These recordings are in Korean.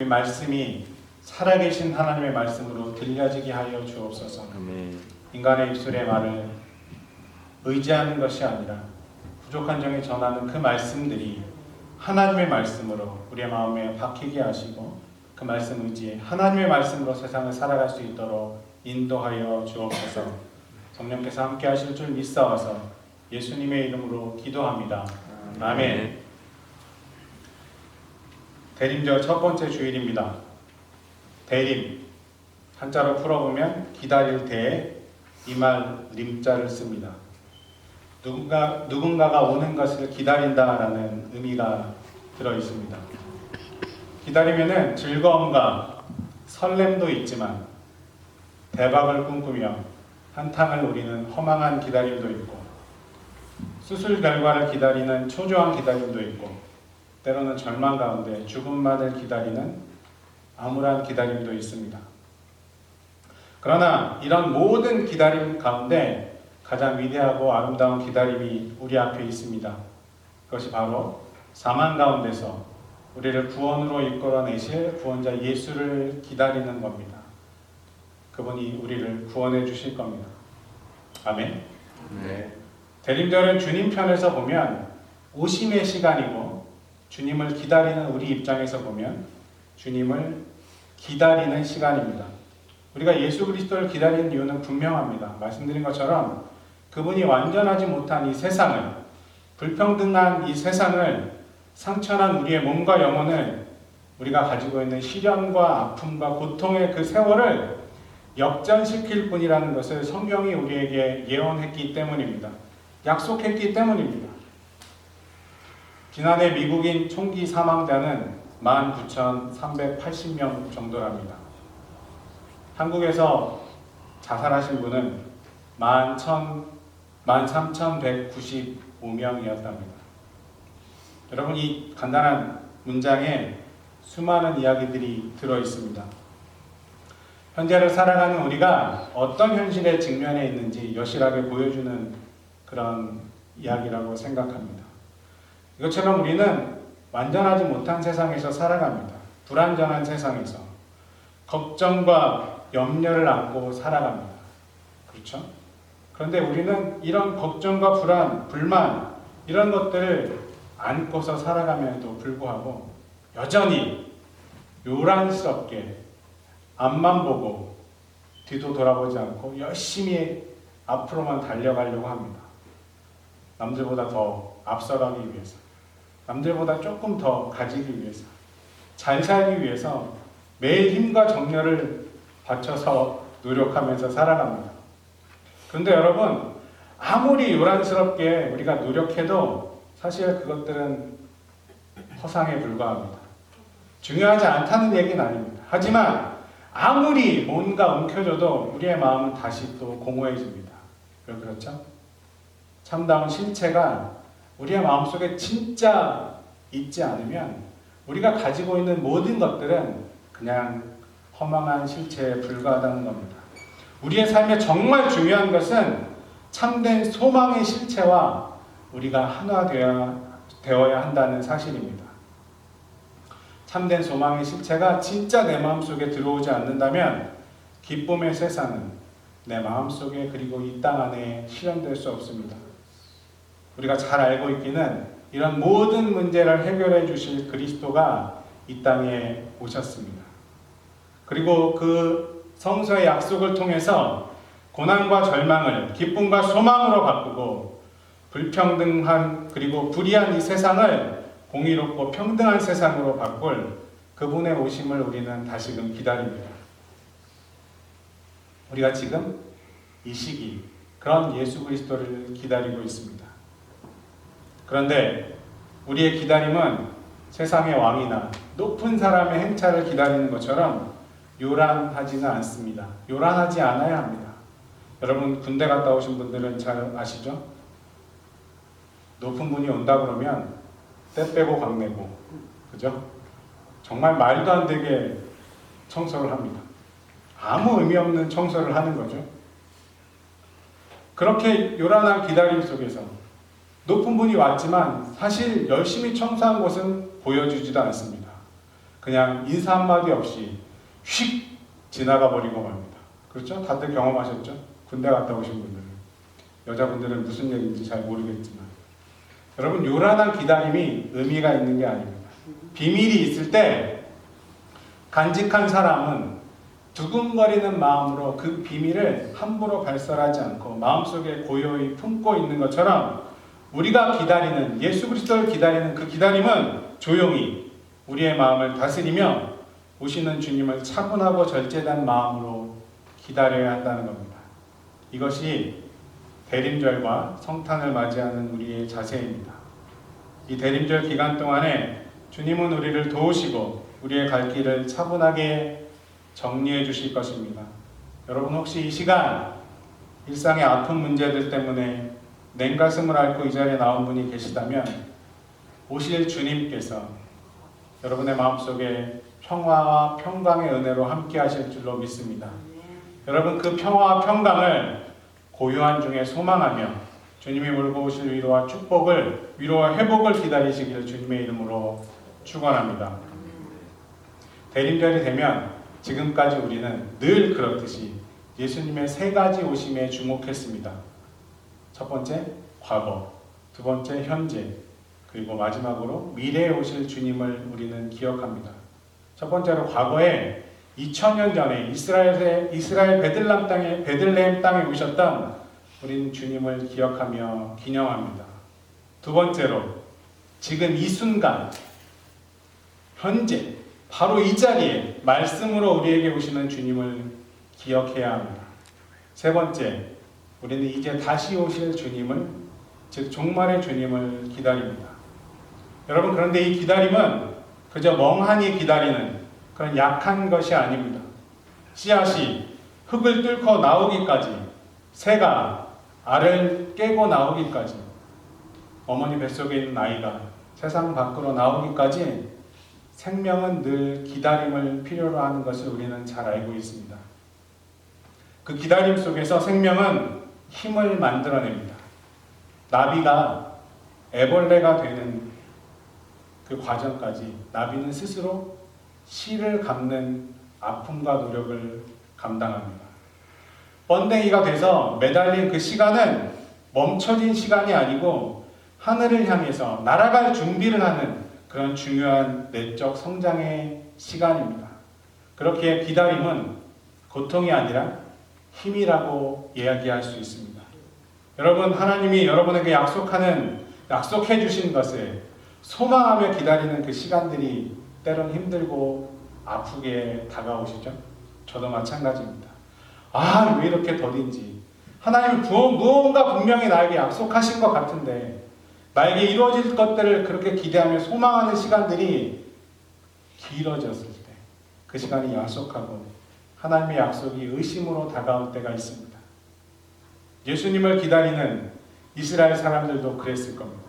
이 말씀이 살아계신 하나님의 말씀으로 들려지게 하여 주옵소서. 아멘. 인간의 입술의 말을 의지하는 것이 아니라 부족한 정에 전하는 그 말씀들이 하나님의 말씀으로 우리의 마음에 박히게 하시고 그 말씀 의지에 하나님의 말씀으로 세상을 살아갈 수 있도록 인도하여 주옵소서. 성령께서 함께 하실 줄 믿사와서 예수님의 이름으로 기도합니다. 아멘. 대림절 첫 번째 주일입니다. 대림, 한자로 풀어보면 기다릴 때에 이 말 림자를 씁니다. 누군가가 오는 것을 기다린다라는 의미가 들어 있습니다. 기다리면은 즐거움과 설렘도 있지만 대박을 꿈꾸며 한탕을 노리는 허망한 기다림도 있고 수술 결과를 기다리는 초조한 기다림도 있고 때로는 절망 가운데 죽음만을 기다리는 암울한 기다림도 있습니다. 그러나 이런 모든 기다림 가운데 가장 위대하고 아름다운 기다림이 우리 앞에 있습니다. 그것이 바로 사망 가운데서 우리를 구원으로 이끌어내실 구원자 예수를 기다리는 겁니다. 그분이 우리를 구원해 주실 겁니다. 아멘. 네. 대림절은 주님 편에서 보면 오심의 시간이고 주님을 기다리는 우리 입장에서 보면 주님을 기다리는 시간입니다. 우리가 예수 그리스도를 기다리는 이유는 분명합니다. 말씀드린 것처럼 그분이 완전하지 못한 이 세상을, 불평등한 이 세상을, 상처난 우리의 몸과 영혼을 우리가 가지고 있는 시련과 아픔과 고통의 그 세월을 역전시킬 분이라는 것을 성경이 우리에게 예언했기 때문입니다. 약속했기 때문입니다. 지난해 미국인 총기 사망자는 19,380명 정도랍니다. 한국에서 자살하신 분은 13,195명이었답니다. 여러분, 이 간단한 문장에 수많은 이야기들이 들어 있습니다. 현재를 살아가는 우리가 어떤 현실에 직면해 있는지 여실하게 보여주는 그런 이야기라고 생각합니다. 이것처럼 우리는 완전하지 못한 세상에서 살아갑니다. 불완전한 세상에서 걱정과 염려를 안고 살아갑니다. 그렇죠? 그런데 우리는 이런 걱정과 불안, 불만 이런 것들을 안고서 살아감에도 불구하고 여전히 요란스럽게 앞만 보고 뒤도 돌아보지 않고 열심히 앞으로만 달려가려고 합니다. 남들보다 더 앞서가기 위해서, 남들보다 조금 더 가지기 위해서, 잘 살기 위해서 매일 힘과 정열을 바쳐서 노력하면서 살아갑니다. 그런데 여러분, 아무리 요란스럽게 우리가 노력해도 사실 그것들은 허상에 불과합니다. 중요하지 않다는 얘기는 아닙니다. 하지만 아무리 뭔가 움켜줘도 우리의 마음은 다시 또 공허해집니다. 그렇죠? 참다운 실체가 우리의 마음속에 진짜 있지 않으면 우리가 가지고 있는 모든 것들은 그냥 허망한 실체에 불과하다는 겁니다. 우리의 삶에 정말 중요한 것은 참된 소망의 실체와 우리가 하나 되어야 한다는 사실입니다. 참된 소망의 실체가 진짜 내 마음속에 들어오지 않는다면 기쁨의 세상은 내 마음속에 그리고 이 땅 안에 실현될 수 없습니다. 우리가 잘 알고 있기는 이런 모든 문제를 해결해 주실 그리스도가 이 땅에 오셨습니다. 그리고 그 성서의 약속을 통해서 고난과 절망을 기쁨과 소망으로 바꾸고 불평등한 그리고 불의한 이 세상을 공의롭고 평등한 세상으로 바꿀 그분의 오심을 우리는 다시금 기다립니다. 우리가 지금 이 시기 그런 예수 그리스도를 기다리고 있습니다. 그런데 우리의 기다림은 세상의 왕이나 높은 사람의 행차를 기다리는 것처럼 요란하지는 않습니다. 요란하지 않아야 합니다. 여러분, 군대 갔다 오신 분들은 잘 아시죠? 높은 분이 온다 그러면 때 빼고 강내고, 그죠? 정말 말도 안 되게 청소를 합니다. 아무 의미 없는 청소를 하는 거죠. 그렇게 요란한 기다림 속에서 높은 분이 왔지만 사실 열심히 청소한 것은 보여주지도 않습니다. 그냥 인사 한마디 없이 휙 지나가 버리고 맙니다. 그렇죠? 다들 경험하셨죠? 군대 갔다 오신 분들은. 여자분들은 무슨 얘기인지 잘 모르겠지만. 여러분, 요란한 기다림이 의미가 있는 게 아닙니다. 비밀이 있을 때 간직한 사람은 두근거리는 마음으로 그 비밀을 함부로 발설하지 않고 마음속에 고요히 품고 있는 것처럼 우리가 기다리는, 예수 그리스도를 기다리는 그 기다림은 조용히 우리의 마음을 다스리며 오시는 주님을 차분하고 절제된 마음으로 기다려야 한다는 겁니다. 이것이 대림절과 성탄을 맞이하는 우리의 자세입니다. 이 대림절 기간 동안에 주님은 우리를 도우시고 우리의 갈 길을 차분하게 정리해 주실 것입니다. 여러분, 혹시 이 시간 일상의 아픈 문제들 때문에 냉가슴을 앓고 이 자리에 나온 분이 계시다면 오실 주님께서 여러분의 마음속에 평화와 평강의 은혜로 함께 하실 줄로 믿습니다. 여러분, 그 평화와 평강을 고요한 중에 소망하며 주님이 몰고 오실 위로와 축복을, 위로와 회복을 기다리시기를 주님의 이름으로 축원합니다. 대림절이 되면 지금까지 우리는 늘 그렇듯이 예수님의 세 가지 오심에 주목했습니다. 첫 번째, 과거. 두 번째, 현재. 그리고 마지막으로 미래에 오실 주님을 우리는 기억합니다. 첫 번째로 과거에 2000년 전에 이스라엘 베들레헴 땅에 오셨던 우리는 주님을 기억하며 기념합니다. 두 번째로 지금 이 순간 현재 바로 이 자리에 말씀으로 우리에게 오시는 주님을 기억해야 합니다. 세 번째, 우리는 이제 다시 오실 주님을, 즉 종말의 주님을 기다립니다. 여러분, 그런데 이 기다림은 그저 멍하니 기다리는 그런 약한 것이 아닙니다. 씨앗이 흙을 뚫고 나오기까지, 새가 알을 깨고 나오기까지, 어머니 뱃속에 있는 아이가 세상 밖으로 나오기까지 생명은 늘 기다림을 필요로 하는 것을 우리는 잘 알고 있습니다. 그 기다림 속에서 생명은 힘을 만들어냅니다. 나비가 애벌레가 되는 그 과정까지 나비는 스스로 실을 감는 아픔과 노력을 감당합니다. 번데기가 돼서 매달린 그 시간은 멈춰진 시간이 아니고 하늘을 향해서 날아갈 준비를 하는 그런 중요한 내적 성장의 시간입니다. 그렇게 기다림은 고통이 아니라 힘이라고 이야기할 수 있습니다. 여러분, 하나님이 여러분에게 약속해 주신 것을 소망하며 기다리는 그 시간들이 때론 힘들고 아프게 다가오시죠? 저도 마찬가지입니다. 왜 이렇게 더딘지. 하나님이 무언가 분명히 나에게 약속하신 것 같은데 나에게 이루어질 것들을 그렇게 기대하며 소망하는 시간들이 길어졌을 때 그 시간이 약속하고 하나님의 약속이 의심으로 다가올 때가 있습니다. 예수님을 기다리는 이스라엘 사람들도 그랬을 겁니다.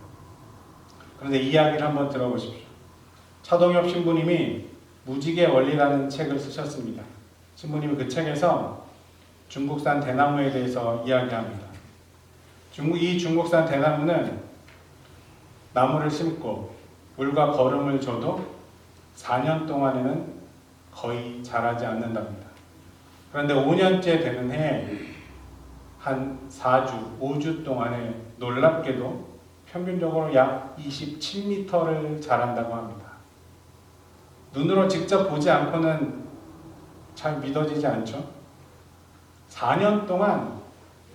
그런데 이 이야기를 한번 들어보십시오. 차동엽 신부님이 무지개 원리라는 책을 쓰셨습니다. 신부님이 그 책에서 중국산 대나무에 대해서 이야기합니다. 이 중국산 대나무는 나무를 심고 물과 거름을 줘도 4년 동안에는 거의 자라지 않는답니다. 그런데 5년째 되는 해에 한 4주, 5주 동안에 놀랍게도 평균적으로 약 27m를 자란다고 합니다. 눈으로 직접 보지 않고는 잘 믿어지지 않죠? 4년 동안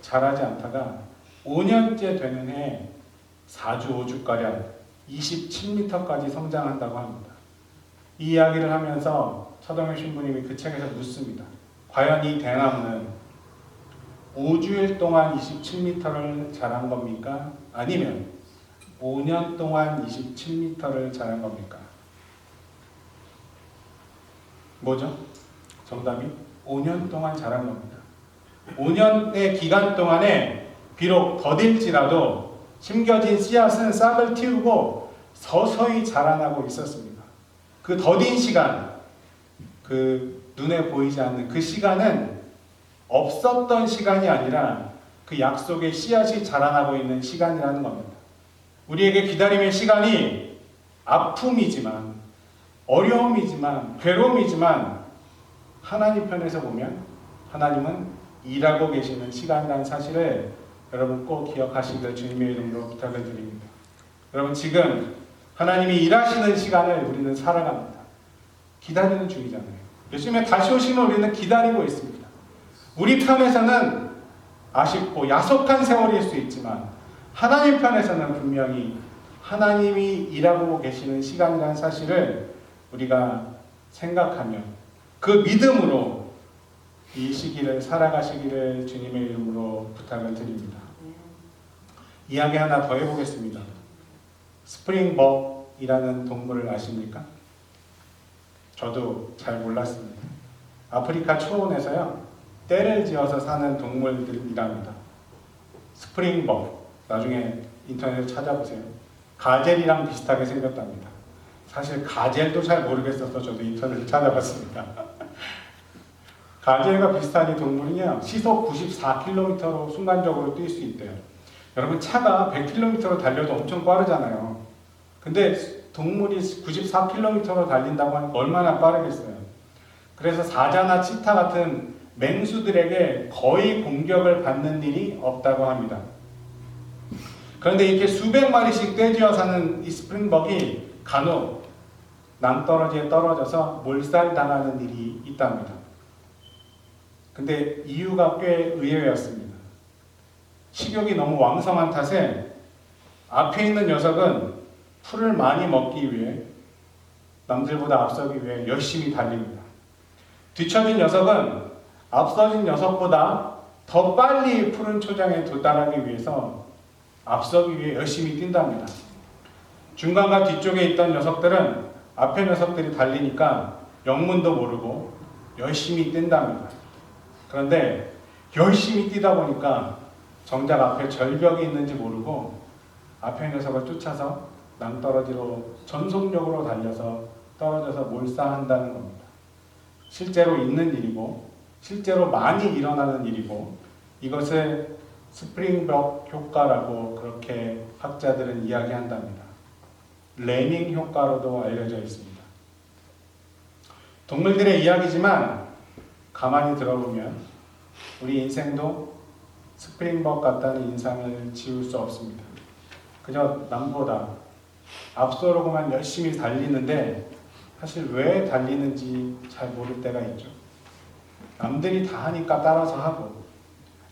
자라지 않다가 5년째 되는 해에 4주, 5주가량 27m까지 성장한다고 합니다. 이 이야기를 하면서 차동현 신부님이 그 책에서 묻습니다. 과연 이 대나무는 5주일 동안 27m를 자란 겁니까? 아니면 5년 동안 27m를 자란 겁니까? 뭐죠? 정답이 5년 동안 자란 겁니다. 5년의 기간 동안에 비록 더딜지라도 심겨진 씨앗은 싹을 틔우고 서서히 자라나고 있었습니다. 그 더딘 시간, 그 눈에 보이지 않는 그 시간은 없었던 시간이 아니라 그 약속의 씨앗이 자라나고 있는 시간이라는 겁니다. 우리에게 기다림의 시간이 아픔이지만 어려움이지만, 괴로움이지만 하나님 편에서 보면 하나님은 일하고 계시는 시간이라는 사실을 여러분 꼭 기억하시길 주님의 이름으로 부탁을 드립니다. 여러분, 지금 하나님이 일하시는 시간을 우리는 살아갑니다. 기다리는 중이잖아요. 예수님이 다시 오시면 우리는 기다리고 있습니다. 우리 편에서는 아쉽고 야속한 세월일 수 있지만 하나님 편에서는 분명히 하나님이 일하고 계시는 시간이라는 사실을 우리가 생각하며 그 믿음으로 이 시기를 살아가시기를 주님의 이름으로 부탁을 드립니다. 이야기 하나 더 해보겠습니다. 스프링벅이라는 동물을 아십니까? 저도 잘 몰랐습니다. 아프리카 초원에서요, 떼를 지어서 사는 동물들이랍니다. 스프링벅, 나중에 인터넷에 찾아보세요. 가젤이랑 비슷하게 생겼답니다. 사실 가젤도 잘 모르겠어서 저도 인터넷을 찾아봤습니다. 가젤과 비슷한 이 동물은요, 시속 94km로 순간적으로 뛸 수 있대요. 여러분, 차가 100km로 달려도 엄청 빠르잖아요. 근데 동물이 94km로 달린다고 하면 얼마나 빠르겠어요. 그래서 사자나 치타 같은 맹수들에게 거의 공격을 받는 일이 없다고 합니다. 그런데 이렇게 수백 마리씩 떼지어 사는 이 스프링벅이 간혹 낭떠러지에 떨어져서 몰살당하는 일이 있답니다. 근데 이유가 꽤 의외였습니다. 식욕이 너무 왕성한 탓에 앞에 있는 녀석은 풀을 많이 먹기 위해 남들보다 앞서기 위해 열심히 달립니다. 뒤처진 녀석은 앞서진 녀석보다 더 빨리 푸른 초장에 도달하기 위해서 앞서기 위해 열심히 뛴답니다. 중간과 뒤쪽에 있던 녀석들은 앞에 녀석들이 달리니까 영문도 모르고 열심히 뛴답니다. 그런데 열심히 뛰다 보니까 정작 앞에 절벽이 있는지 모르고 앞에 녀석을 쫓아서 낭떠러지로 전속력으로 달려서 떨어져서 몰사한다는 겁니다. 실제로 있는 일이고 실제로 많이 일어나는 일이고 이것을 스프링벅 효과라고 그렇게 학자들은 이야기한답니다. 레밍 효과로도 알려져 있습니다. 동물들의 이야기지만 가만히 들어보면 우리 인생도 스프링벅 같다는 인상을 지울 수 없습니다. 그저 남보다 앞서로만 열심히 달리는데 사실 왜 달리는지 잘 모를 때가 있죠. 남들이 다 하니까 따라서 하고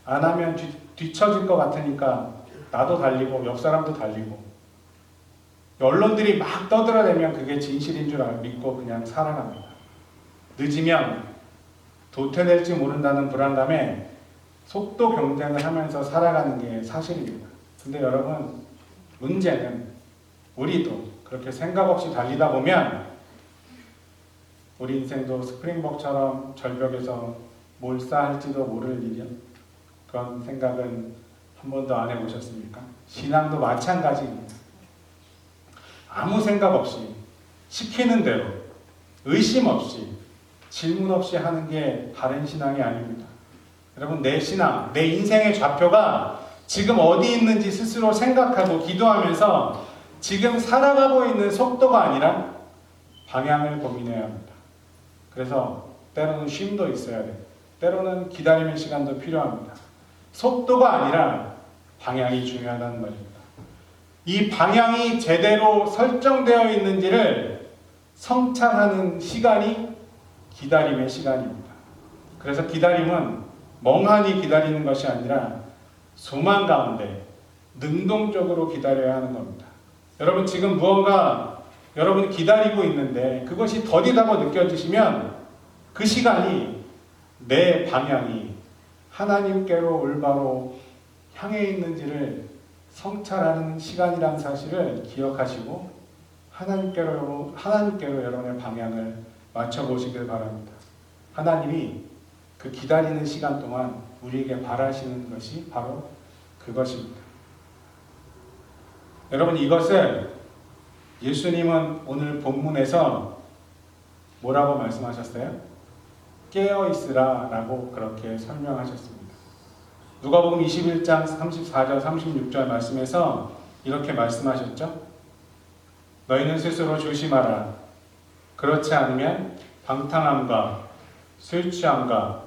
안 하면 뒤처질 것 같으니까 나도 달리고 옆 사람도 달리고 언론들이 막 떠들어대면 그게 진실인 줄 믿고 그냥 살아갑니다. 늦으면 도태될지 모른다는 불안감에 속도 경쟁을 하면서 살아가는 게 사실입니다. 근데 여러분, 문제는 우리도 그렇게 생각 없이 달리다 보면 우리 인생도 스프링벅처럼 절벽에서 몰사할지도 모를 일이요. 그런 생각은 한 번도 안 해보셨습니까? 신앙도 마찬가지입니다. 아무 생각 없이 시키는 대로 의심 없이 질문 없이 하는 게 바른 신앙이 아닙니다. 여러분, 내 신앙, 내 인생의 좌표가 지금 어디 있는지 스스로 생각하고 기도하면서 지금 살아가고 있는 속도가 아니라 방향을 고민해야 합니다. 그래서 때로는 쉼도 있어야 돼요. 때로는 기다리는 시간도 필요합니다. 속도가 아니라 방향이 중요하다는 말입니다. 이 방향이 제대로 설정되어 있는지를 성찰하는 시간이 기다림의 시간입니다. 그래서 기다림은 멍하니 기다리는 것이 아니라 소망 가운데 능동적으로 기다려야 하는 겁니다. 여러분, 지금 무언가 여러분이 기다리고 있는데 그것이 더디다고 느껴지시면 그 시간이 내 방향이 하나님께로 올바로 향해 있는지를 성찰하는 시간이라는 사실을 기억하시고 하나님께로 여러분의 방향을 맞춰보시길 바랍니다. 하나님이 그 기다리는 시간 동안 우리에게 바라시는 것이 바로 그것입니다. 여러분, 이것을 예수님은 오늘 본문에서 뭐라고 말씀하셨어요? 깨어있으라 라고 그렇게 설명하셨습니다. 누가복음 21장 34절 36절 말씀에서 이렇게 말씀하셨죠? 너희는 스스로 조심하라. 그렇지 않으면 방탕함과 술 취함과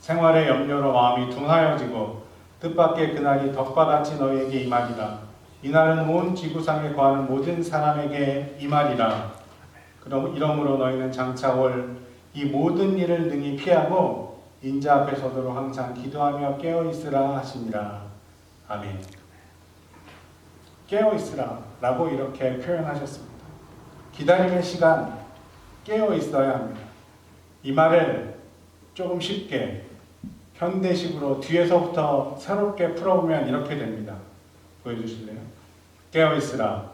생활의 염려로 마음이 둔하여지고 뜻밖의 그날이 덕과 같이 너희에게 임하리라. 이날은 온 지구상에 거하는 모든 사람에게 임하리라. 그럼 이러므로 너희는 장차 올 이 모든 일을 능히 피하고 인자 앞에 서도록 항상 기도하며 깨어 있으라 하시니라. 아멘. 깨어 있으라 라고 이렇게 표현하셨습니다. 기다림의 시간, 깨어 있어야 합니다. 이 말을 조금 쉽게 현대식으로 뒤에서부터 새롭게 풀어보면 이렇게 됩니다. 보여주실래요? 깨어 있으라.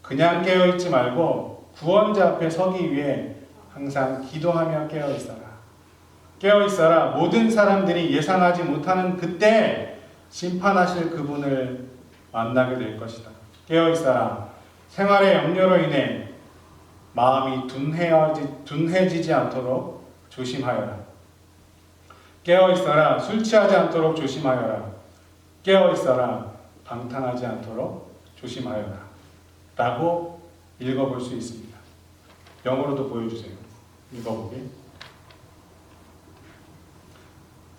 그냥 깨어 있지 말고 구원자 앞에 서기 위해 항상 기도하며 깨어 있어라. 깨어 있어라. 모든 사람들이 예상하지 못하는 그때 심판하실 그분을 만나게 될 것이다. 깨어 있어라. 생활의 염려로 인해 마음이 둔해지지 않도록 조심하여라. 깨어 있어라. 술 취하지 않도록 조심하여라. 깨어 있어라. 방탕하지 않도록 조심하여라. 라고 읽어볼 수 있습니다. 영어로도 보여주세요. 읽어보기.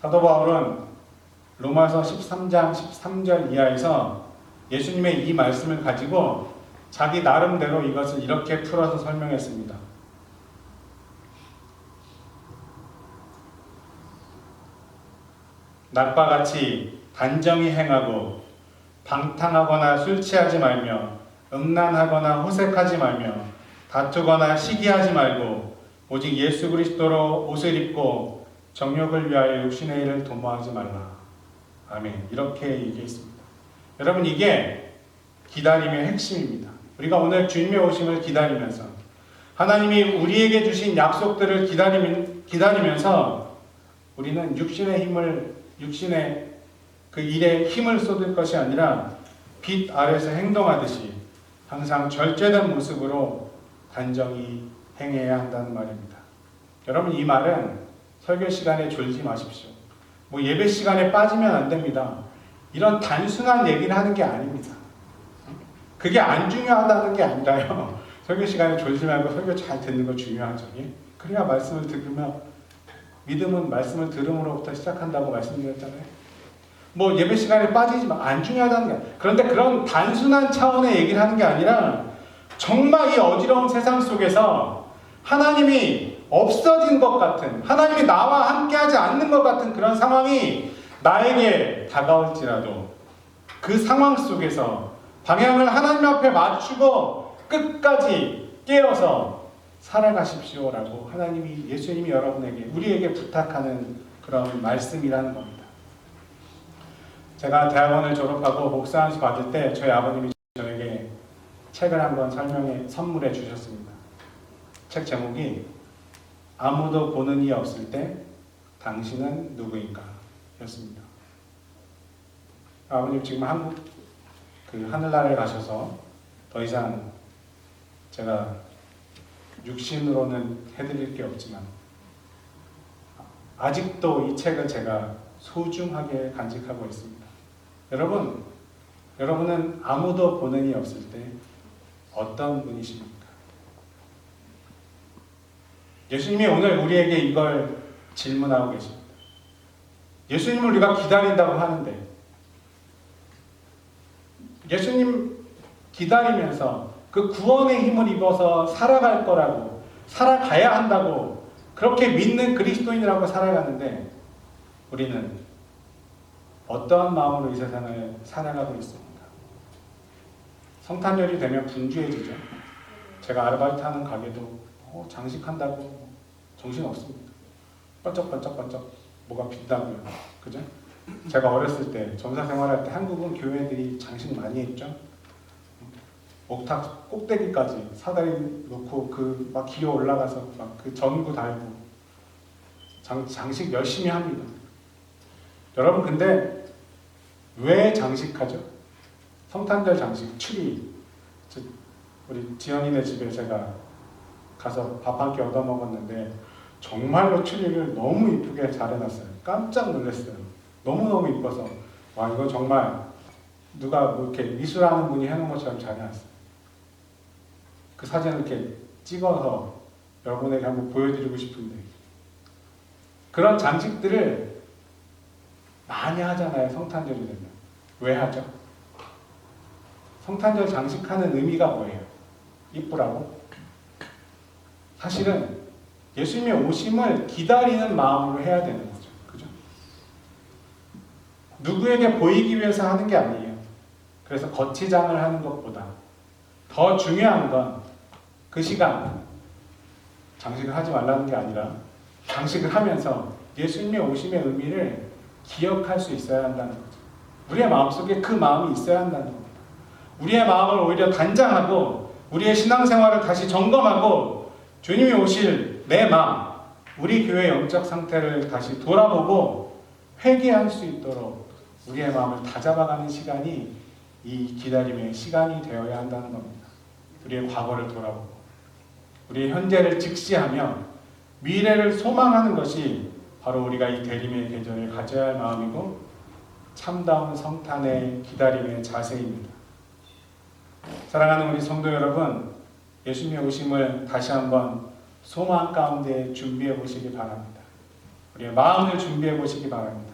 사도 바울은 로마서 13장 13절 이하에서 예수님의 이 말씀을 가지고 자기 나름대로 이것을 이렇게 풀어서 설명했습니다. 낮과 같이 단정히 행하고 방탕하거나 술 취하지 말며 음란하거나 호색하지 말며 다투거나 시기하지 말고 오직 예수 그리스도로 옷을 입고 정욕을 위하여 육신의 일을 도모하지 말라. 아멘. 이렇게 얘기했습니다. 여러분, 이게 기다림의 핵심입니다. 우리가 오늘 주님의 오심을 기다리면서 하나님이 우리에게 주신 약속들을 기다리면서 우리는 육신의 그 일에 힘을 쏟을 것이 아니라 빛 아래서 행동하듯이 항상 절제된 모습으로 단정히 행해야 한다는 말입니다. 여러분, 이 말은 설교 시간에 졸지 마십시오. 예배 시간에 빠지면 안 됩니다. 이런 단순한 얘기를 하는 게 아닙니다. 그게 안 중요하다는 게 아니라요. 설교 시간에 졸지 말고 설교 잘 듣는 거 중요하죠. 그래야 말씀을 들으면, 믿음은 말씀을 들음으로부터 시작한다고 말씀드렸잖아요. 예배 시간에 빠지지 마. 안 중요하다는 게 아니라. 그런데 그런 단순한 차원의 얘기를 하는 게 아니라 정말 이 어지러운 세상 속에서 하나님이 없어진 것 같은, 하나님이 나와 함께하지 않는 것 같은 그런 상황이 나에게 다가올지라도 그 상황 속에서 방향을 하나님 앞에 맞추고 끝까지 깨어서 살아가십시오라고 예수님이 여러분에게, 우리에게 부탁하는 그런 말씀이라는 겁니다. 제가 대학원을 졸업하고 목사 안수 받을 때 저희 아버님이 저에게 책을 한권 선물해 주셨습니다. 책 제목이 아무도 보는 이 없을 때 당신은 누구인가 였습니다. 아버님 지금 한국 하늘나라에 가셔서 더 이상 제가 육신으로는 해드릴 게 없지만 아직도 이 책을 제가 소중하게 간직하고 있습니다. 여러분은 아무도 보는 이 없을 때 어떤 분이십니까? 예수님이 오늘 우리에게 이걸 질문하고 계십니다. 예수님을 우리가 기다린다고 하는데 예수님 기다리면서 그 구원의 힘을 입어서 살아갈 거라고, 살아가야 한다고 그렇게 믿는 그리스도인이라고 살아가는데 우리는 어떠한 마음으로 이 세상을 살아가고 있습니까? 성탄절이 되면 분주해지죠. 제가 아르바이트 하는 가게도 장식한다고 정신없습니다. 번쩍번쩍번쩍 뭐가 빛나고요. 그죠? 제가 어렸을 때 전사 생활할 때 한국은 교회들이 장식 많이 했죠. 옥탑 꼭대기까지 사다리 놓고 막 기어 올라가서 막 그 전구 달고 장식 열심히 합니다. 여러분, 근데 왜 장식하죠? 성탄절 장식, 추리. 우리 지연이네 집에 제가 가서 밥 한 끼 얻어 먹었는데 정말로 추리를 너무 이쁘게 잘 해놨어요. 깜짝 놀랐어요. 너무너무 이뻐서 와, 이거 정말 누가 이렇게 미술하는 분이 해놓은 것처럼 잘 해놨어요. 그 사진을 이렇게 찍어서 여러분에게 한번 보여드리고 싶은데, 그런 장식들을 많이 하잖아요. 성탄절이 되면. 왜 하죠? 성탄절 장식하는 의미가 뭐예요? 이쁘라고? 사실은 예수님의 오심을 기다리는 마음으로 해야 되는 거죠. 그죠? 누구에게 보이기 위해서 하는 게 아니에요. 그래서 거치장을 하는 것보다 더 중요한 건 그 시간, 장식을 하지 말라는 게 아니라 장식을 하면서 예수님의 오심의 의미를 기억할 수 있어야 한다는 거죠. 우리의 마음속에 그 마음이 있어야 한다는 겁니다. 우리의 마음을 오히려 단장하고 우리의 신앙생활을 다시 점검하고 주님이 오실 내 마음, 우리 교회의 영적 상태를 다시 돌아보고 회개할 수 있도록 우리의 마음을 다잡아가는 시간이 이 기다림의 시간이 되어야 한다는 겁니다. 우리의 과거를 돌아보고 우리의 현재를 직시하며 미래를 소망하는 것이 바로 우리가 이 대림의 계절을 가져야 할 마음이고 참다운 성탄의 기다림의 자세입니다. 사랑하는 우리 성도 여러분, 예수님의 오심을 다시 한번 소망 가운데 준비해 보시기 바랍니다. 우리의 마음을 준비해 보시기 바랍니다.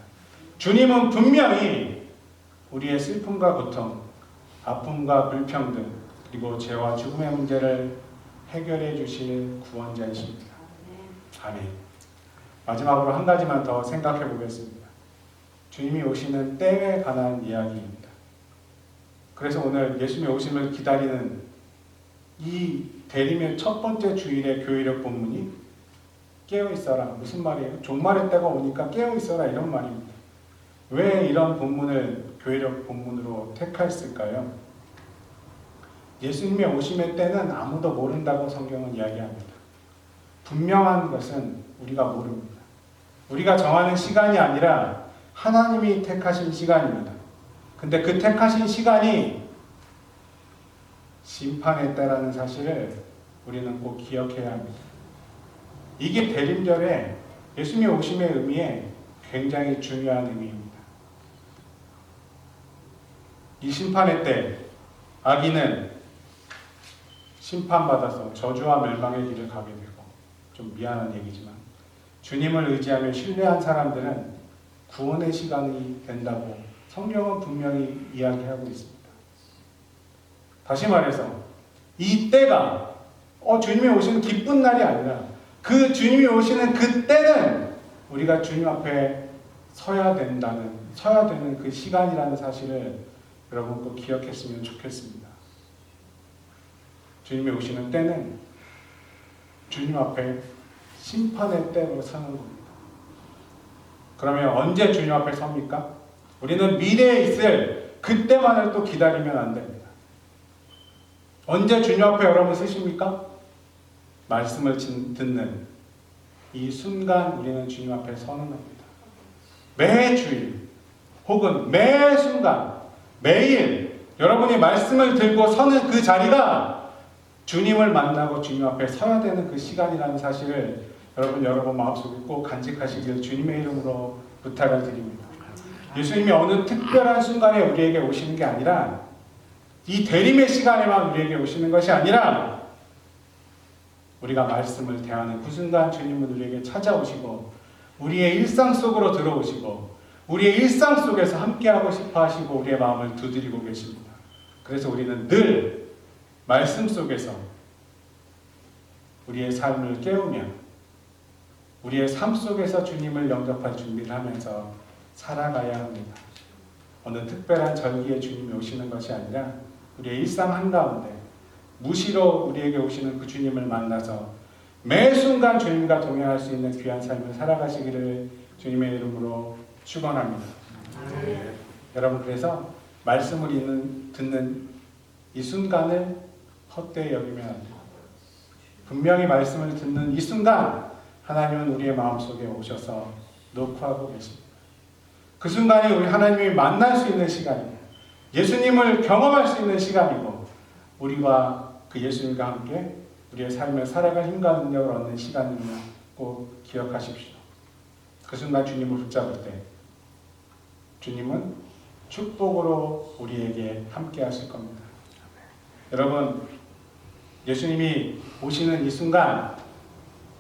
주님은 분명히 우리의 슬픔과 고통, 아픔과 불평등, 그리고 죄와 죽음의 문제를 해결해 주실 구원자이십니다. 아멘. 마지막으로 한 가지만 더 생각해 보겠습니다. 주님이 오시는 때에 관한 이야기입니다. 그래서 오늘 예수님의 오심을 기다리는 이 대림의 첫 번째 주일의 교회력 본문이 깨어있어라. 무슨 말이에요? 종말의 때가 오니까 깨어있어라 이런 말입니다. 왜 이런 본문을 교회력 본문으로 택했을까요? 예수님의 오심의 때는 아무도 모른다고 성경은 이야기합니다. 분명한 것은 우리가 모릅니다. 우리가 정하는 시간이 아니라 하나님이 택하신 시간입니다. 근데 그 택하신 시간이 심판의 때라는 사실을 우리는 꼭 기억해야 합니다. 이게 대림절에 예수님의 오심의 의미에 굉장히 중요한 의미입니다. 이 심판의 때 악인은 심판받아서 저주와 멸망의 길을 가게 되고, 좀 미안한 얘기지만 주님을 의지하며 신뢰한 사람들은 구원의 시간이 된다고 성경은 분명히 이야기하고 있습니다. 다시 말해서 이 때가 주님이 오시는 기쁜 날이 아니라 그 주님이 오시는 그 때는 우리가 주님 앞에 서야 되는 그 시간이라는 사실을 여러분 꼭 기억했으면 좋겠습니다. 주님이 오시는 때는 주님 앞에 심판의 때로 서는 겁니다. 그러면 언제 주님 앞에 섭니까? 우리는 미래에 있을 그때만을 또 기다리면 안 됩니다. 언제 주님 앞에 여러분 서십니까? 말씀을 듣는 이 순간 우리는 주님 앞에 서는 겁니다. 매 주일 혹은 매 순간 매일 여러분이 말씀을 들고 서는 그 자리가 주님을 만나고 주님 앞에 서야 되는 그 시간이라는 사실을 여러분 마음속에 꼭 간직하시길 주님의 이름으로 부탁을 드립니다. 예수님이 어느 특별한 순간에 우리에게 오시는 게 아니라 이 대림의 시간에만 우리에게 오시는 것이 아니라 우리가 말씀을 대하는 그 순간 주님은 우리에게 찾아오시고 우리의 일상 속으로 들어오시고 우리의 일상 속에서 함께하고 싶어 하시고 우리의 마음을 두드리고 계십니다. 그래서 우리는 늘 말씀 속에서 우리의 삶을 깨우며 우리의 삶 속에서 주님을 영접할 준비를 하면서 살아가야 합니다. 어느 특별한 절기에 주님이 오시는 것이 아니라 우리의 일상 한가운데 무시로 우리에게 오시는 그 주님을 만나서 매 순간 주님과 동행할 수 있는 귀한 삶을 살아가시기를 주님의 이름으로 축원합니다. 여러분, 그래서 말씀을 듣는 이 순간을 헛되이 여기면 안 돼요. 분명히 말씀을 듣는 이 순간 하나님은 우리의 마음속에 오셔서 녹화하고 계십니다. 그 순간이 우리 하나님이 만날 수 있는 시간이고 예수님을 경험할 수 있는 시간이고 우리와 그 예수님과 함께 우리의 삶을 살아갈 힘과 능력을 얻는 시간임을 꼭 기억하십시오. 그 순간 주님을 붙잡을 때 주님은 축복으로 우리에게 함께 하실 겁니다. 여러분, 예수님이 오시는 이 순간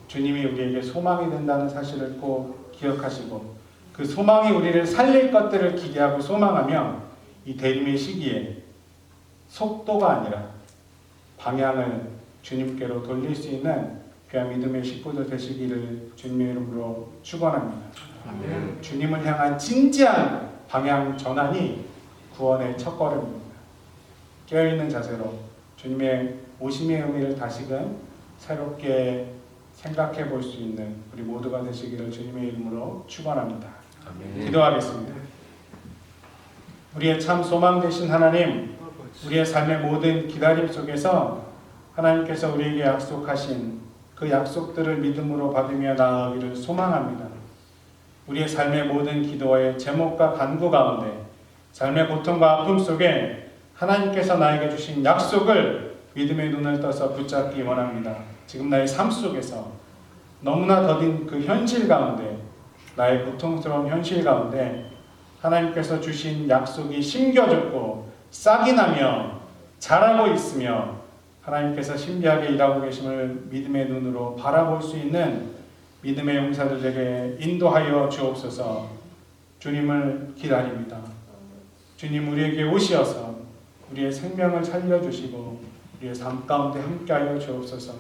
주님이 우리에게 소망이 된다는 사실을 꼭 기억하시고 그 소망이 우리를 살릴 것들을 기대하고 소망하며 이 대림의 시기에 속도가 아니라 방향을 주님께로 돌릴 수 있는 귀한 믿음의 식구들 되시기를 주님의 이름으로 축원합니다. 아멘. 주님을 향한 진지한 방향 전환이 구원의 첫걸음입니다. 깨어있는 자세로 주님의 오심의 의미를 다시금 새롭게 생각해 볼 수 있는 우리 모두가 되시기를 주님의 이름으로 축원합니다. 아멘. 기도하겠습니다. 우리의 참 소망 되신 하나님, 우리의 삶의 모든 기다림 속에서 하나님께서 우리에게 약속하신 그 약속들을 믿음으로 받으며 나아가기를 소망합니다. 우리의 삶의 모든 기도의 제목과 간구 가운데 삶의 고통과 아픔 속에 하나님께서 나에게 주신 약속을 믿음의 눈을 떠서 붙잡기 원합니다. 지금 나의 삶 속에서 너무나 더딘 그 현실 가운데, 나의 고통스러운 현실 가운데 하나님께서 주신 약속이 심겨졌고 싹이 나며 자라고 있으며 하나님께서 신비하게 일하고 계심을 믿음의 눈으로 바라볼 수 있는 믿음의 용사들에게 인도하여 주옵소서. 주님을 기다립니다. 주님 우리에게 오시어서 우리의 생명을 살려주시고 우리의 삶 가운데 함께하여 주옵소서.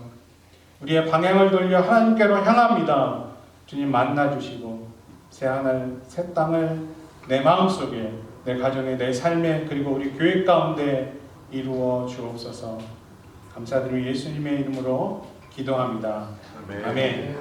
우리의 방향을 돌려 하나님께로 향합니다. 주님 만나주시고 새하늘 새 땅을 내 마음속에, 내 가정에, 내 삶에, 그리고 우리 교회 가운데 이루어 주옵소서. 감사드리며 예수님의 이름으로 기도합니다. 아멘. 아멘.